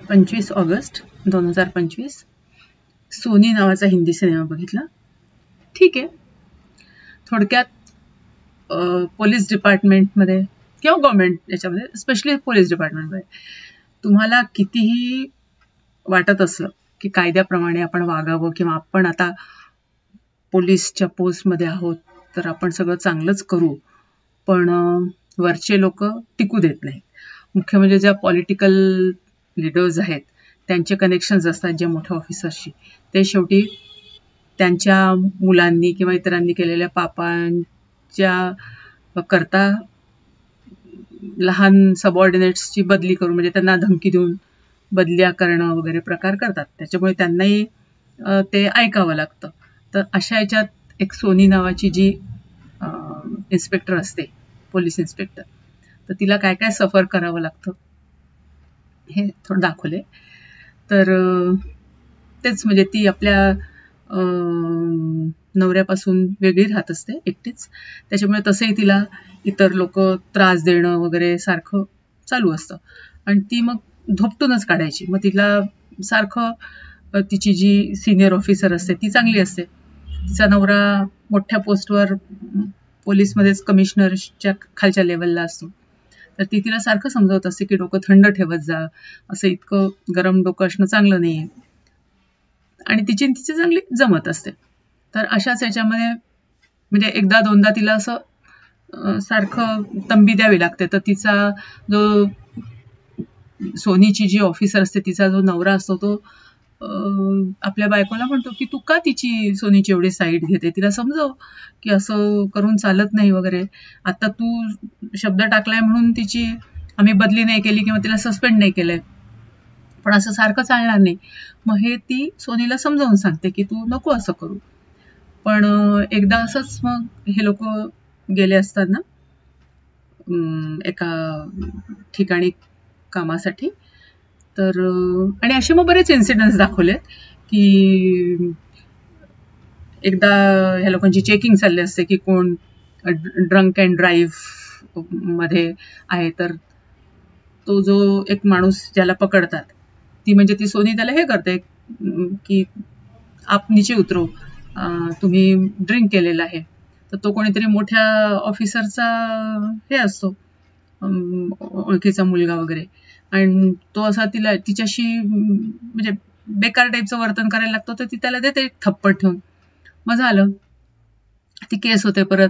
25 August 2025 Sony नावाचा Hindi cinema बघितला. ठीक आहे. थोडक्यात पोलीस डिपार्टमेंटमध्ये किंवा गव्हर्नमेंट याच्यामध्ये, स्पेशली पोलीस डिपार्टमेंटमध्ये, तुम्हाला कितीही वाटत असलं की कायद्याप्रमाणे आपण वागावं किंवा आपण आता पोलीसच्या पोस्टमध्ये आहोत तर आपण सगळं चांगलंच करू, पण वरचे लोक टिकू देत नाहीत. मुख्य म्हणजे ज्या पॉलिटिकल लीडर्स आहेत त्यांचे कनेक्शन्स असतात ज्या मोठ्या ऑफिसर्सशी, ते शेवटी त्यांच्या मुलांनी किंवा इतरांनी केलेल्या पापांच्या करता लहान सबऑर्डिनेट्सची बदली करून, म्हणजे त्यांना धमकी देऊन बदल्या करणं वगैरे प्रकार करतात. त्याच्यामुळे त्यांनाही ते ऐकावं लागतं. तर अशा याच्यात एक सोनी नावाची जी इन्स्पेक्टर असते, पोलीस इन्स्पेक्टर, तर तिला काय काय सफर करावं लागतं हे थोडं दाखवले. तर तेच म्हणजे ती आपल्या नवऱ्यापासून वेगळी राहत असते एकटीच, त्याच्यामुळे तसंही तिला इतर लोक त्रास देणं वगैरे सारखं चालू असतं आणि ती मग धोपटूनच काढायची. मग तिला सारखं तिची जी सिनियर ऑफिसर असते ती चांगली असते, तिचा नवरा मोठ्या पोस्टवर पोलीसमध्येच कमिशनरच्या खालच्या लेवलला असतो, तर ती तिला सारखं समजवत असते की डोकं थंड ठेवत जा, असं इतकं गरम डोकं असणं चांगलं नाही, आणि तिची चांगली जमत असते. तर अशाच याच्यामध्ये म्हणजे एकदा दोनदा तिला असं सारखं तंबी द्यावी लागते. तर तिचा जो सोनीची जी ऑफिसर असते तिचा जो नवरा असतो तो आपल्या बायकोला म्हणतो की तू का तिची सोनीची एवढी साईड घेते, तिला समजव की असं करून चालत नाही वगैरे, आता तू शब्द टाकलाय म्हणून तिची आम्ही बदली नाही केली किंवा तिला सस्पेंड नाही केलंय, पण असं सारखं चालणार नाही. मग हे ती सोनीला समजावून सांगते की तू नको असं करू. पण एकदा असंच मग हे लोक गेले असताना एका ठिकाणी कामासाठी, तर आणि असे मग बरेच इन्सिडेंट्स दाखवले की एकदा ह्या लोकांची चेकिंग चालली असते की कोण ड्रंक अँड ड्राईव्ह मध्ये आहे, तर तो जो एक माणूस ज्याला पकडतात ती म्हणजे ती सोनी त्याला हे करते की आप नीचे उतरो, तुम्ही ड्रिंक केलेला आहे. तर तो कोणीतरी मोठ्या ऑफिसरचा हे असतो, ओळखीचा मुलगा वगैरे, आणि तो असा तिच्याशी म्हणजे बेकार टाईपचं वर्तन करायला लागतो, तर ती त्याला देते थप्पड ठेवून. मग झालं, ती केस होते परत.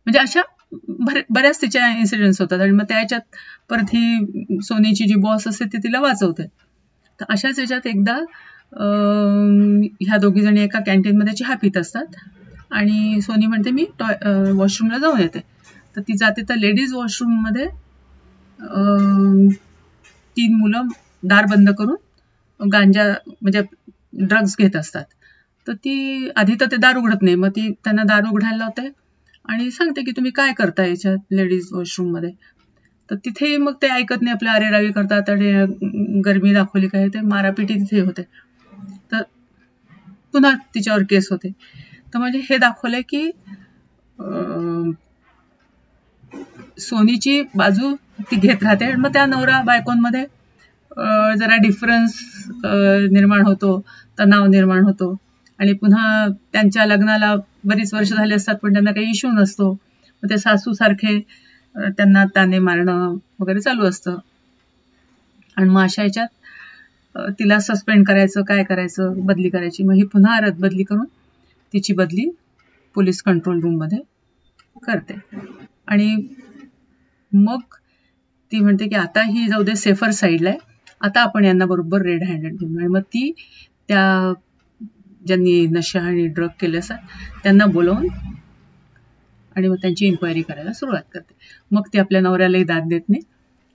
म्हणजे अशा बऱ्याच तिच्या इन्सिडेंट्स होतात आणि मग त्याच्यात परत ही सोनीची जी बॉस असते ती तिला वाचवते. तर अशाच याच्यात एकदा ह्या दोघी जणी एका कॅन्टीनमध्ये चहा पित असतात आणि सोनी म्हणते मी वॉशरूमला जाऊन येते. तर ती जाते, तर लेडीज वॉशरूममध्ये 3 मुलं दार बंद करून गांजा म्हणजे ड्रग्ज घेत असतात. तर ती आधी तर ते दार उघडत नाही, मग ती त्यांना दार उघडायला लावते आणि सांगते की तुम्ही काय करता याच्यात लेडीज वॉशरूममध्ये. तर तिथे मग ते ऐकत नाही, आपल्या अरेरावी करतात आणि गरमी दाखवली काय ते मारापिटी तिथे होते. तर पुन्हा तिच्यावर केस होते. तर म्हणजे हे दाखवलंय की सोनीची बाजू ती घेत राहते आणि मग त्या नवरा बायकोंमध्ये जरा डिफरन्स निर्माण होतो, तणाव निर्माण होतो आणि पुन्हा त्यांच्या लग्नाला बरीच वर्ष झाली असतात पण त्यांना काही इश्यू नसतो. मग ते सासू सारखे त्यांना ताने मारणं वगैरे चालू असतं आणि मग अशा ह्याच्यात तिला सस्पेंड करायचं, काय करायचं, बदली करायची. मग ही पुन्हा रद्दबदली करून तिची बदली पोलीस कंट्रोल रूममध्ये करते आणि मग ती म्हणते की आता ही जाऊ दे सेफर साईडला आहे, आता आपण यांना बरोबर रेड हँडेड घेऊन. आणि मग ती त्या ज्यांनी नशा आणि ड्रग केले असतात त्यांना बोलवून आणि मग त्यांची इन्क्वायरी करायला सुरुवात करते. मग ती आपल्या नवऱ्यालाही दाद देत नाही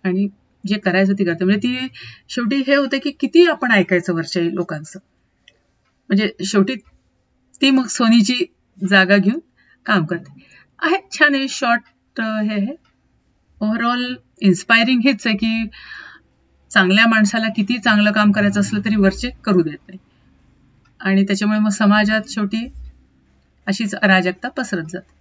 आणि जे करायचं ती करते. म्हणजे ती शेवटी हे होते की किती आपण ऐकायचं वरच्या लोकांचं. म्हणजे शेवटी ती मग सोनीची जागा घेऊन काम करते. आहे छान आहे, शॉर्ट हे आहे. ओव्हरऑल इन्स्पायरिंग हेच आहे की चांगल्या माणसाला किती चांगलं काम करायचं असलं तरी वरचे करू देत नाही आणि त्याच्यामुळे मग समाजात शेवटी अशीच अराजकता पसरत जाते.